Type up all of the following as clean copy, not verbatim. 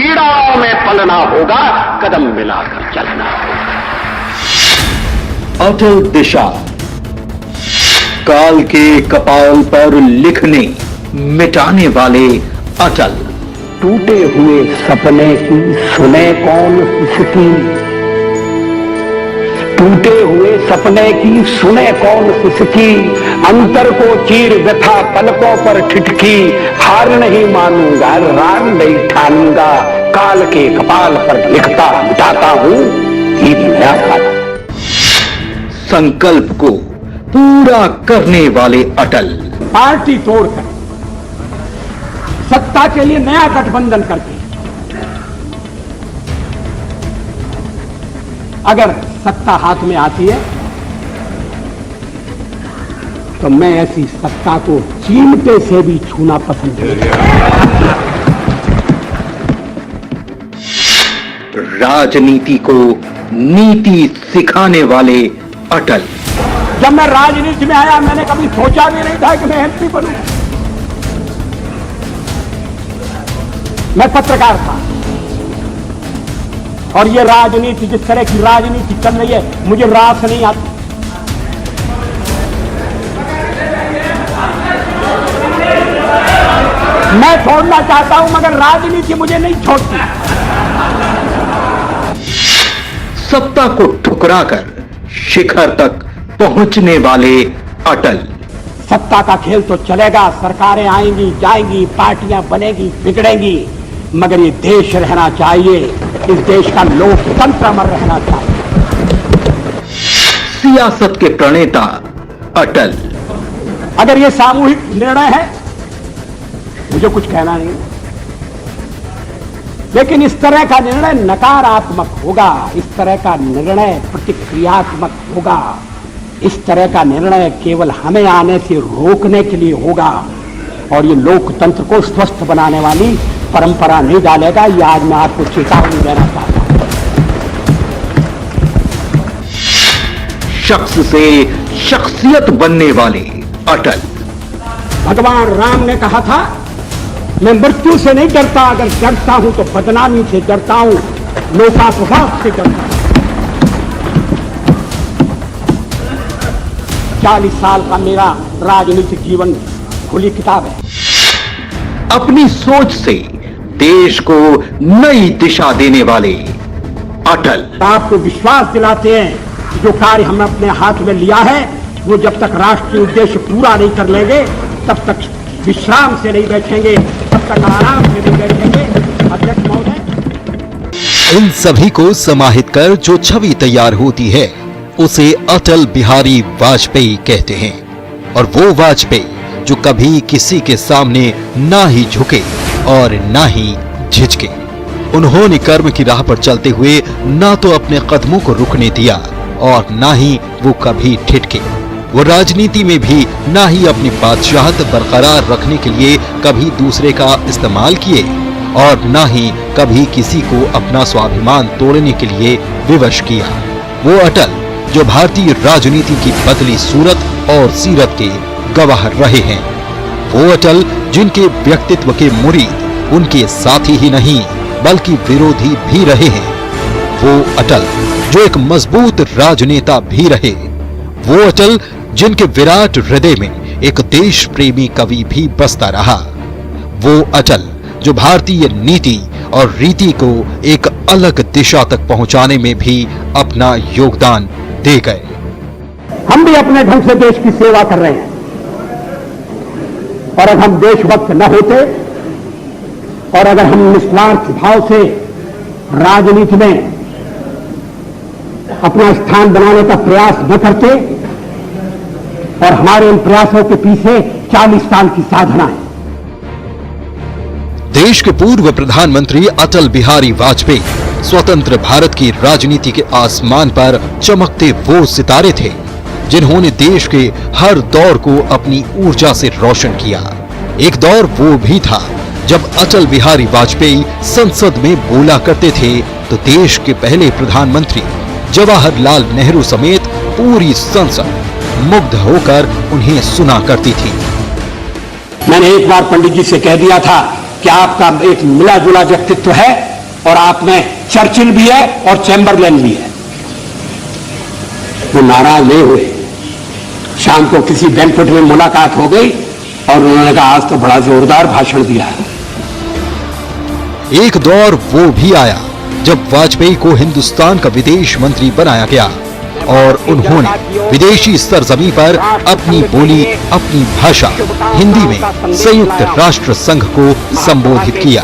पीड़ाओं में पलना होगा, कदम मिलाकर चलना होगा। अटल दिशा, काल के कपाल पर लिखने मिटाने वाले अटल। टूटे हुए सपने की सुने कौन किसकी, टूटे हुए सपने की सुने कौन किसकी, अंतर को चीर व्यथा पलकों पर ठिठकी, हार नहीं मानूंगा राग नहीं ठानूंगा, काल के कपाल पर लिखता मिटाता हूं गीत नया गाता। संकल्प को पूरा करने वाले अटल। पार्टी तोड़कर सत्ता के लिए नया गठबंधन करके अगर सत्ता हाथ में आती है तो मैं ऐसी सत्ता को चिमटे से भी छूना पसंद नहीं करता। राजनीति को नीति सिखाने वाले अटल। जब मैं राजनीति में आया मैंने कभी सोचा भी नहीं था कि मैं एमपी बनूं। मैं पत्रकार था और ये राजनीति, जिस तरह की राजनीति चल रही है, मुझे रास नहीं आती। मैं छोड़ना चाहता हूं मगर राजनीति मुझे नहीं छोड़ती। सत्ता को ठुकराकर शिखर तक पहुंचने वाले अटल। सत्ता का खेल तो चलेगा, सरकारें आएंगी जाएंगी, पार्टियां बनेगी बिगड़ेंगी, मगर ये देश रहना चाहिए, इस देश का लोकतंत्र अमर रहना चाहिए। सियासत के प्रणेता अटल। अगर ये सामूहिक निर्णय है मुझे कुछ कहना नहीं, लेकिन इस तरह का निर्णय नकारात्मक होगा, इस तरह का निर्णय प्रतिक्रियात्मक होगा, इस तरह का निर्णय केवल हमें आने से रोकने के लिए होगा और ये लोकतंत्र को स्वस्थ बनाने वाली परंपरा नहीं डालेगा। ये आज मैं आपको चेतावनी देना चाहता हूं। शख्स से शख्सियत बनने वाले अटल। भगवान राम ने कहा था मैं मृत्यु से नहीं डरता, अगर डरता हूं तो बदनामी से डरता हूं, लोकापवाद से डरता हूं। 40 साल का मेरा राजनीतिक जीवन खुली किताब है। अपनी सोच से देश को नई दिशा देने वाले अटल। आपको विश्वास दिलाते हैं कि जो कार्य हमने अपने हाथ में लिया है वो जब तक राष्ट्रीय उद्देश्य पूरा नहीं कर लेंगे तब तक विश्राम से नहीं बैठेंगे, तब तक आराम से नहीं बैठेंगे। अध्यक्ष महोदय, इन सभी को समाहित कर जो छवि तैयार होती है उसे अटल बिहारी वाजपेयी कहते हैं। और वो वाजपेयी जो कभी किसी के सामने ना ही झुके और ना ही झिझके। उन्होंने कर्म की राह पर चलते हुए ना तो अपने कदमों को रुकने दिया और ना ही वो कभी ठिठके। वो राजनीति में भी ना ही अपनी बादशाहत बरकरार रखने के लिए कभी दूसरे का इस्तेमाल किए और ना ही कभी किसी को अपना स्वाभिमान तोड़ने के लिए विवश किया। वो अटल जो भारतीय राजनीति की बदली सूरत और सीरत के गवाह रहे हैं। वो अटल जिनके व्यक्तित्व के मुरीद उनके साथी ही नहीं बल्कि विरोधी भी रहे हैं। वो अटल जो एक मजबूत राजनेता भी रहे। वो अटल जिनके विराट हृदय में एक देश प्रेमी कवि भी बसता रहा। वो अटल जो भारतीय नीति और रीति को एक अलग दिशा तक पहुंचाने में भी अपना योगदान दे गए। हम भी अपने ढंग से देश की सेवा कर रहे हैं और अगर हम देशभक्त न होते और अगर हम निस्वार्थ भाव से राजनीति में अपना स्थान बनाने का प्रयास न करते और हमारे इन प्रयासों के पीछे 40 साल की साधना है। देश के पूर्व प्रधानमंत्री अटल बिहारी वाजपेयी स्वतंत्र भारत की राजनीति के आसमान पर चमकते वो सितारे थे जिन्होंने देश के हर दौर को अपनी ऊर्जा से रोशन किया। एक दौर वो भी था जब अटल बिहारी वाजपेयी संसद में बोला करते थे तो देश के पहले प्रधानमंत्री जवाहरलाल नेहरू समेत पूरी संसद मुग्ध होकर उन्हें सुना करती थी। मैंने एक बार पंडित जी से कह दिया था कि आपका एक मिला जुला व्यक्तित्व है, और आप में चर्चिल भी है और चैम्बरलेन भी है। वो नाराज नहीं हुए। शाम को किसी बैंक्वेट में मुलाकात हो गई और उन्होंने कहा आज तो बड़ा जोरदार भाषण दिया है। एक दौर वो भी आया जब वाजपेयी को हिंदुस्तान का विदेश मंत्री बनाया गया और उन्होंने विदेशी सरजमी पर अपनी बोली, अपनी भाषा हिंदी में संयुक्त राष्ट्र संघ को संबोधित किया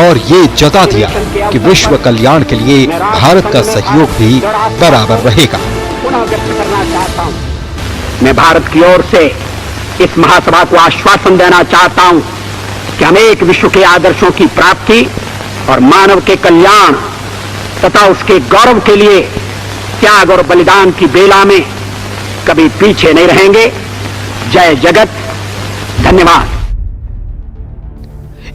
और ये जता दिया कि विश्व कल्याण के लिए भारत का सहयोग भी बराबर रहेगा। मैं भारत की ओर से इस महासभा को आश्वासन देना चाहता हूं कि हम एक विश्व के आदर्शों की प्राप्ति और मानव के कल्याण तथा उसके गौरव के लिए त्याग और बलिदान की बेला में कभी पीछे नहीं रहेंगे। जय जगत। धन्यवाद।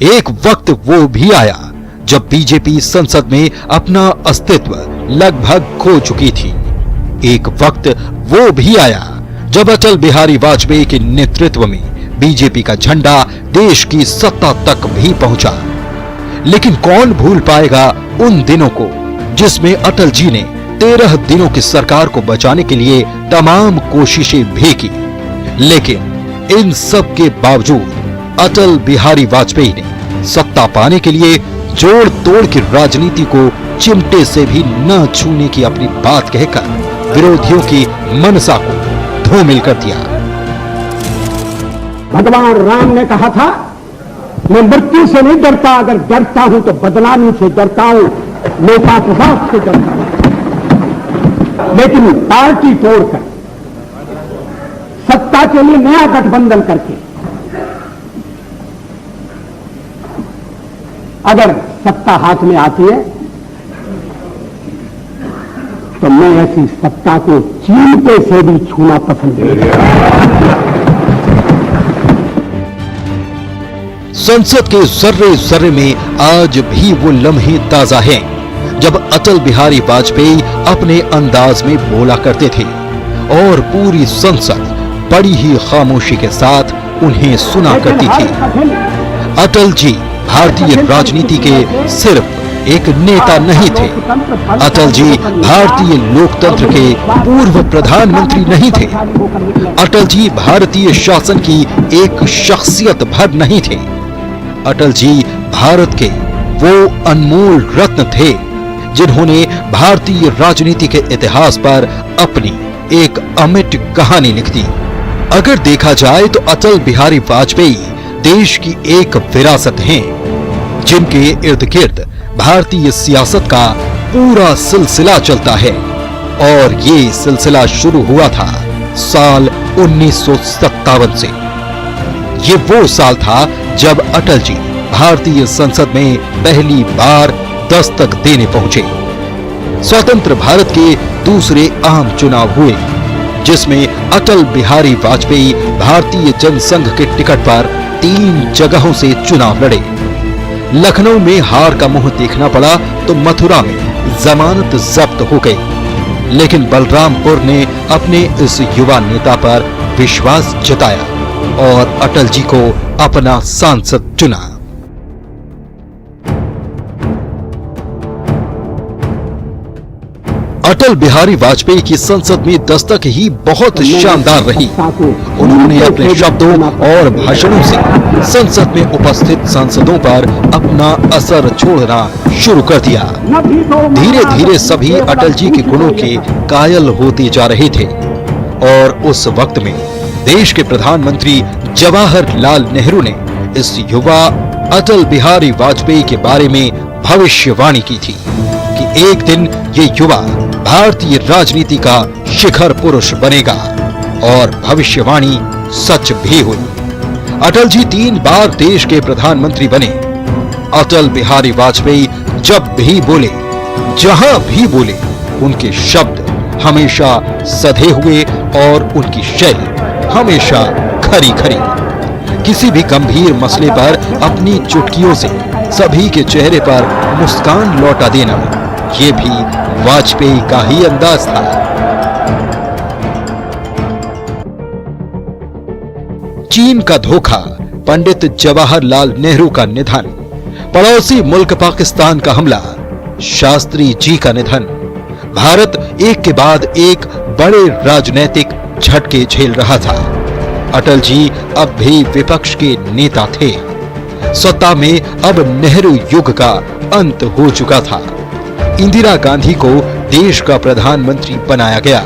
एक वक्त वो भी आया जब बीजेपी संसद में अपना अस्तित्व लगभग खो चुकी थी। एक वक्त वो भी आया जब अटल बिहारी वाजपेयी के नेतृत्व में बीजेपी का झंडा देश की सत्ता तक भी पहुंचा। लेकिन कौन भूल पाएगा उन दिनों को जिसमें अटल जी ने 13 दिनों की सरकार को बचाने के लिए तमाम कोशिशें भी की। लेकिन इन सब के बावजूद अटल बिहारी वाजपेयी ने सत्ता पाने के लिए जोड़ तोड़ की राजनीति को चिमटे से भी न छूने की अपनी बात कहकर विरोधियों की मनसा को धूमिल कर दिया। भगवान राम ने कहा था मैं मृत्यु से नहीं डरता, अगर डरता हूं तो बदनामी से डरता हूं, नेता प्रभाव से डरता हूं। लेकिन पार्टी तोड़कर सत्ता के लिए नया गठबंधन करके अगर सत्ता हाथ में आती है तो मैं ऐसी सत्ता को चीमटे से भी छूना पसंद नहीं करता। संसद के जर्रे जर्रे में आज भी वो लम्हे ताजा हैं जब अटल बिहारी वाजपेयी अपने अंदाज में बोला करते थे और पूरी संसद बड़ी ही खामोशी के साथ उन्हें सुना करती थी। अटल जी भारतीय राजनीति के सिर्फ एक नेता नहीं थे। अटल जी भारतीय लोकतंत्र के पूर्व प्रधानमंत्री नहीं थे। अटल जी भारतीय शासन की एक शख्सियत भर नहीं थे। अटल जी भारत के वो अनमोल रत्न थे जिन्होंने भारतीय राजनीति के इतिहास पर अपनी एक अमिट कहानी लिख दी। अगर देखा जाए तो अटल बिहारी वाजपेयी देश की एक विरासत हैं जिनके इर्द गिर्द भारतीय सियासत का पूरा सिलसिला चलता है और ये सिलसिला शुरू हुआ था साल 1957 से। ये वो साल था जब अटल जी भारतीय संसद में पहली बार दस्तक देने पहुंचे। स्वतंत्र भारत के दूसरे आम चुनाव हुए जिसमें अटल बिहारी वाजपेयी भारतीय जनसंघ के टिकट पर 3 जगहों से चुनाव लड़े। लखनऊ में हार का मुंह देखना पड़ा तो मथुरा में जमानत जब्त हो गई। लेकिन बलरामपुर ने अपने इस युवा नेता पर विश्वास जताया और अटल जी को अपना सांसद चुना। अटल बिहारी वाजपेयी की संसद में दस्तक ही बहुत शानदार रही। उन्होंने अपने शब्दों और भाषणों से संसद में उपस्थित सांसदों पर अपना असर छोड़ना शुरू कर दिया। धीरे धीरे सभी अटल जी के गुणों के कायल होते जा रहे थे और उस वक्त में देश के प्रधानमंत्री जवाहरलाल नेहरू ने इस युवा अटल बिहारी वाजपेयी के बारे में भविष्यवाणी की थी कि एक दिन ये युवा भारतीय राजनीति का शिखर पुरुष बनेगा और भविष्यवाणी सच भी हुई। अटल जी 3 बार देश के प्रधानमंत्री बने। अटल बिहारी वाजपेयी जब भी बोले, जहां भी बोले, उनके शब्द हमेशा सधे हुए और उनकी शैली हमेशा खरी खरी। किसी भी गंभीर मसले पर अपनी चुटकियों से सभी के चेहरे पर मुस्कान लौटा देना, ये भी वाजपेयी का ही अंदाज था। चीन का धोखा, पंडित जवाहरलाल नेहरू का निधन, पड़ोसी मुल्क पाकिस्तान का हमला, शास्त्री जी का निधन, भारत एक के बाद एक बड़े राजनीतिक झटके झेल रहा था। अटल जी अब भी विपक्ष के नेता थे। सत्ता में अब नेहरू युग का अंत हो चुका था। इंदिरा गांधी को देश का प्रधानमंत्री बनाया गया,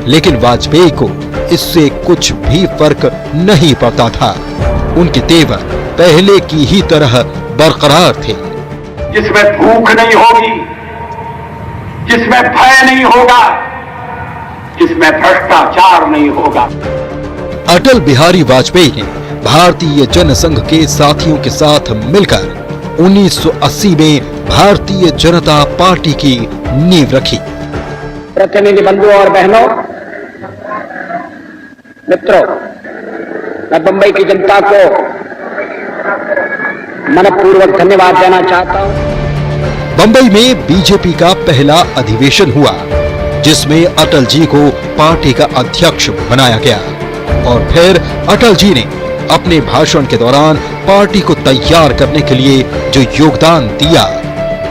लेकिन वाजपेयी को इससे कुछ भी फर्क नहीं पड़ता था। उनके तेवर पहले की ही तरह बरकरार थे। जिसमें भूख नहीं होगी, जिसमें भय नहीं होगा, जिसमें भ्रष्टाचार नहीं होगा। अटल बिहारी वाजपेयी ने भारतीय जनसंघ के साथियों के साथ मिलकर 1980 में भारतीय जनता पार्टी की नींव रखी। प्रतिनिधि बंधुओं और बहनों, मित्रों, मैं बंबई की जनता को मनपूर्वक धन्यवाद देना चाहता हूं। बंबई में बीजेपी का पहला अधिवेशन हुआ, जिसमें अटल जी को पार्टी का अध्यक्ष बनाया गया और फिर अटल जी ने अपने भाषण के दौरान पार्टी को तैयार करने के लिए जो योगदान दिया,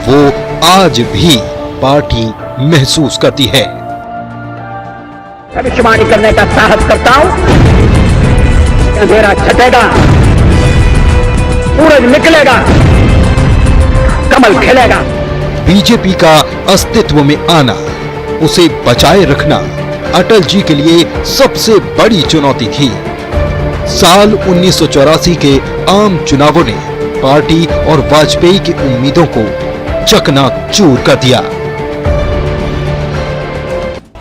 वो आज भी पार्टी महसूस करती है। भविष्यवाणी करने का साहस करता हूं, अंधेरा छटेगा, सूरज निकलेगा, कमल खिलेगा। बीजेपी का अस्तित्व में आना, उसे बचाए रखना अटल जी के लिए सबसे बड़ी चुनौती थी। साल 1984 के आम चुनावों ने पार्टी और वाजपेयी की उम्मीदों को चकनाचूर कर दिया।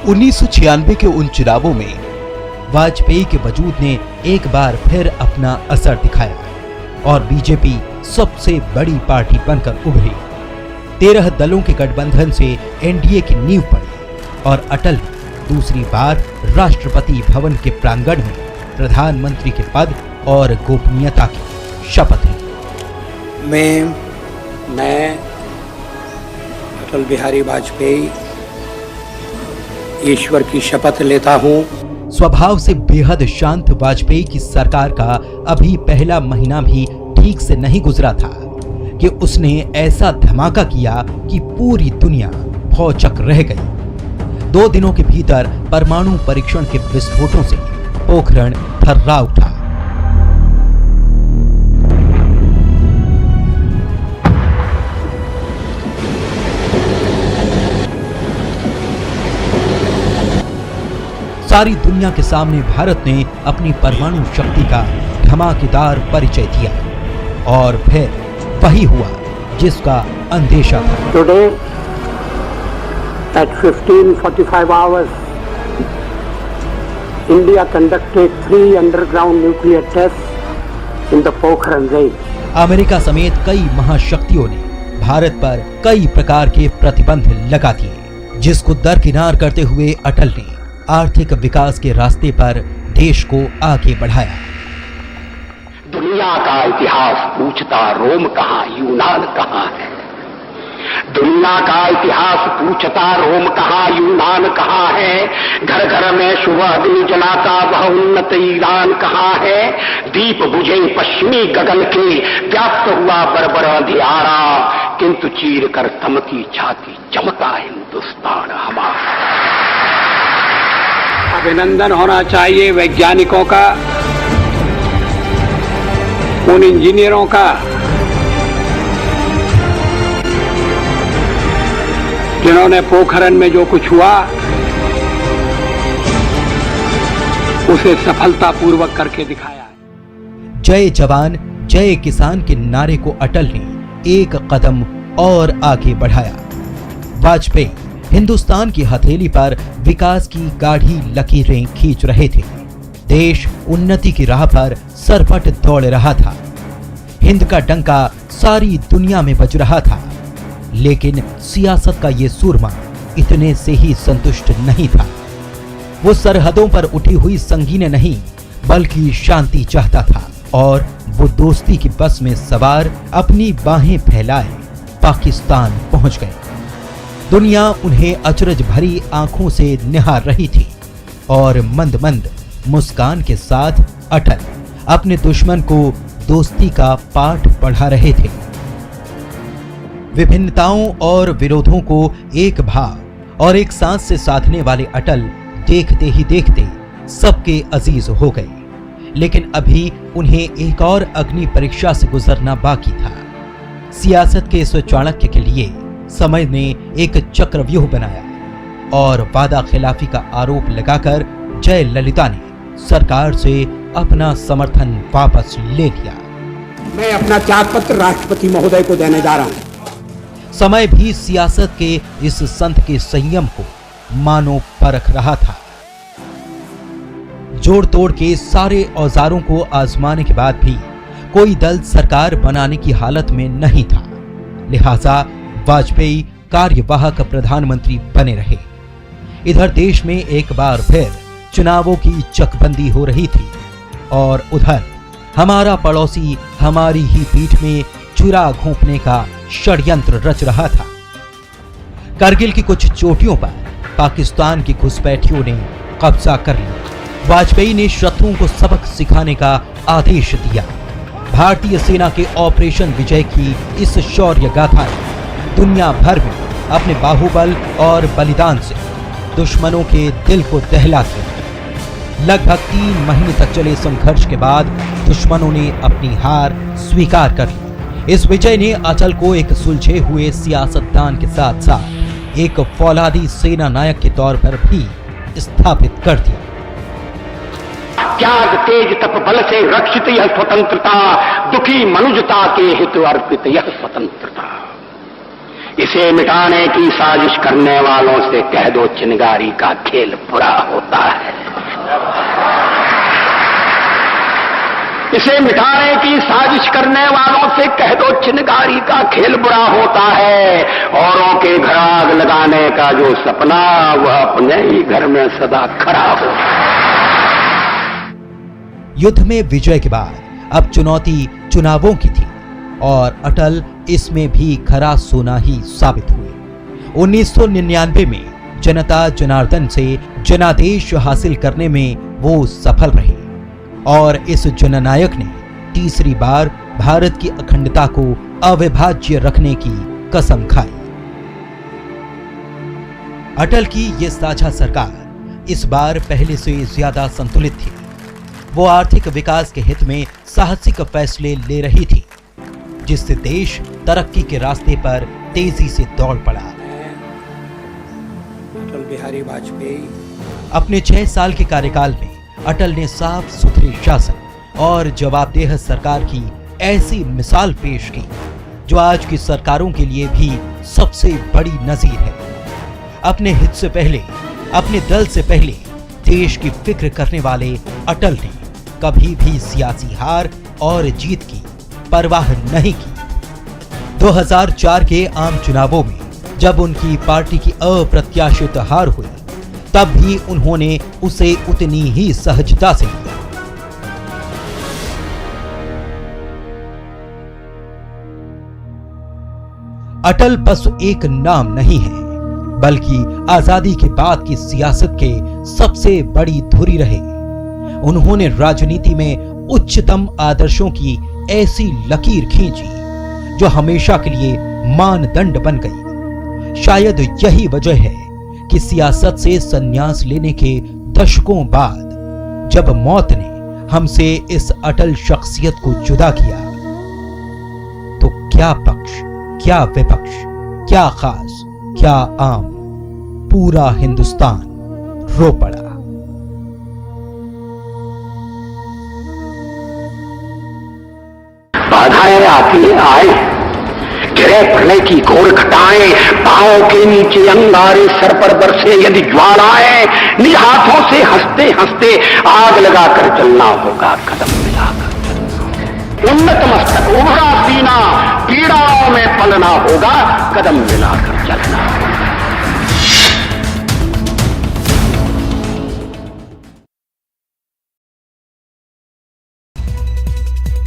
1996 के उन चुनावों में वाजपेयी के वजूद ने एक बार फिर अपना असर दिखाया और बीजेपी सबसे बड़ी पार्टी बनकर उभरी। 13 दलों के गठबंधन से एनडीए की नींव पड़ी और अटल ने दूसरी बार राष्ट्रपति भवन के प्रांगण में प्रधानमंत्री के पद और गोपनीयता की शपथ ली। मैं अटल बिहारी वाजपेयी ईश्वर की शपथ लेता हूं। स्वभाव से बेहद शांत वाजपेयी की सरकार का अभी पहला महीना भी ठीक से नहीं गुजरा था कि उसने ऐसा धमाका किया कि पूरी दुनिया भौचक रह गई। 2 दिनों के भीतर परमाणु परीक्षण के विस्फोटों से पोखरण थर्रा उठा। सारी दुनिया के सामने भारत ने अपनी परमाणु शक्ति का धमाकेदार परिचय दिया और फिर वही हुआ जिसका अंदेशा था। Today at 15:45 hours, India conducted 3 underground nuclear tests in the Pokhran range. America समेत कई महाशक्तियों ने भारत पर कई प्रकार के प्रतिबंध लगा दिए, जिसको दरकिनार करते हुए अटल ने आर्थिक विकास के रास्ते पर देश को आगे बढ़ाया। दुनिया का इतिहास पूछता रोम कहाँ, यूनान कहाँ है। दुनिया का इतिहास पूछता रोम कहाँ, यूनान कहाँ है। घर घर में शुभ अग्नि जलाता वह उन्नत ईरान कहाँ है। दीप बुझे पश्चिमी गगन के, व्याप्त हुआ बर्बर अंधियारा, किंतु चीर कर थमकी छाती चमका हिंदुस्तान हमारा। अभिनंदन होना चाहिए वैज्ञानिकों का, उन इंजीनियरों का जिन्होंने पोखरण में जो कुछ हुआ उसे सफलतापूर्वक करके दिखाया। जय जवान जय किसान के नारे को अटल ने एक कदम और आगे बढ़ाया। वाजपेयी हिंदुस्तान की हथेली पर विकास की गाढ़ी लकीरें खींच रहे थे। देश उन्नति की राह पर सरपट दौड़ रहा था। हिंद का डंका सारी दुनिया में बज रहा था, लेकिन सियासत का ये सूरमा इतने से ही संतुष्ट नहीं था। वो सरहदों पर उठी हुई संगीनें नहीं, बल्कि शांति चाहता था और वो दोस्ती की बस में सवार अपनी बाहें फैलाए पाकिस्तान पहुंच गए। दुनिया उन्हें अचरज भरी आंखों से निहार रही थी और मंद मंद मुस्कान के साथ अटल अपने दुश्मन को दोस्ती का पाठ पढ़ा रहे थे। विभिन्नताओं और विरोधों को एक भाव और एक सांस से साधने वाले अटल देखते ही देखते सबके अजीज हो गए। लेकिन अभी उन्हें एक और अग्नि परीक्षा से गुजरना बाकी था। सियासत के इस चाणक्य के लिए समय ने एक चक्रव्यूह बनाया और वादा खिलाफी का आरोप लगाकर जयललिता ने सरकार से अपना समर्थन वापस ले लिया। मैं अपना त्यागपत्र राष्ट्रपति महोदय को देने जा रहा हूं। समय भी सियासत के इस संत के संयम को मानो परख रहा था। जोड़ तोड़ के सारे औजारों को आजमाने के बाद भी कोई दल सरकार बनाने की हालत में नहीं था। लिहाजा वाजपेयी कार्यवाहक प्रधानमंत्री बने रहे। इधर देश में एक बार फिर चुनावों की चकबंदी हो रही थी और उधर हमारा पड़ोसी हमारी ही पीठ में चुरा घोंपने का षड्यंत्र रच रहा था। करगिल की कुछ चोटियों पर पाकिस्तान की घुसपैठियों ने कब्जा कर लिया। वाजपेयी ने शत्रुओं को सबक सिखाने का आदेश दिया। भारतीय सेना के ऑपरेशन विजय की इस शौर्य गाथा ने दुनिया भर में अपने बाहुबल और बलिदान से दुश्मनों के दिल को दहला दिया। लगभग 3 महीने तक चले संघर्ष के बाद दुश्मनों ने अपनी हार स्वीकार कर ली। इस विजय ने अटल को एक सुलझे हुए सियासतदान के साथ साथ एक फौलादी सेना नायक के तौर पर भी स्थापित कर दिया। त्याग तेज तप बल से रक्षित यह स्वतंत्रता, दुखी मनुजता के हित अर्पित यह स्वतंत्रता। इसे मिटाने की साजिश करने वालों से कह दो चिनगारी का खेल बुरा होता है। इसे मिटाने की साजिश करने वालों से कह दो चिनगारी का खेल बुरा होता है। औरों के घर आग लगाने का जो सपना वह अपने ही घर में सदा खड़ा हो। युद्ध में विजय के बाद अब चुनौती चुनावों की थी और अटल इसमें भी खरा सोना ही साबित हुए। 1999 में जनता जनार्दन से जनादेश हासिल करने में वो सफल रहे और इस जननायक ने तीसरी बार भारत की अखंडता को अविभाज्य रखने की कसम खाई। अटल की ये साझा सरकार इस बार पहले से ज्यादा संतुलित थी। वो आर्थिक विकास के हित में साहसिक फैसले ले रही थी, जिससे देश तरक्की के रास्ते पर तेजी से दौड़ पड़ा। अटल बिहारी वाजपेयी अपने 6 साल के कार्यकाल में अटल ने साफ सुथरे शासन और जवाबदेह सरकार की ऐसी मिसाल पेश की जो आज की सरकारों के लिए भी सबसे बड़ी नजीर है। अपने हित से पहले, अपने दल से पहले देश की फिक्र करने वाले अटल ने कभी भी सियासी हार और जीत की परवाह नहीं की। 2004 के आम चुनावों में जब उनकी पार्टी की अप्रत्याशित हार हुई, तब भी उन्होंने उसे उतनी ही सहजता से लिया। अटल बस एक नाम नहीं है, बल्कि आजादी के बाद की सियासत के सबसे बड़ी धुरी रहे। उन्होंने राजनीति में उच्चतम आदर्शों की ऐसी लकीर खींची जो हमेशा के लिए मानदंड बन गई। शायद यही वजह है कि सियासत से संन्यास लेने के दशकों बाद जब मौत ने हमसे इस अटल शख्सियत को जुदा किया, तो क्या पक्ष, क्या विपक्ष, क्या खास, क्या आम, पूरा हिंदुस्तान रो पड़ा। बाधाएं आती आए, गिरे प्रलय की घोर घटाएं, पांवों के नीचे अंगारे, सर पर बरसे यदि ज्वालाएं, निज हाथों से हंसते हंसते आग लगाकर चलना होगा, कदम मिलाकर चलना। उन्नत मस्तक, उभरा सीना, पीड़ाओं में पलना होगा, कदम मिलाकर चलना।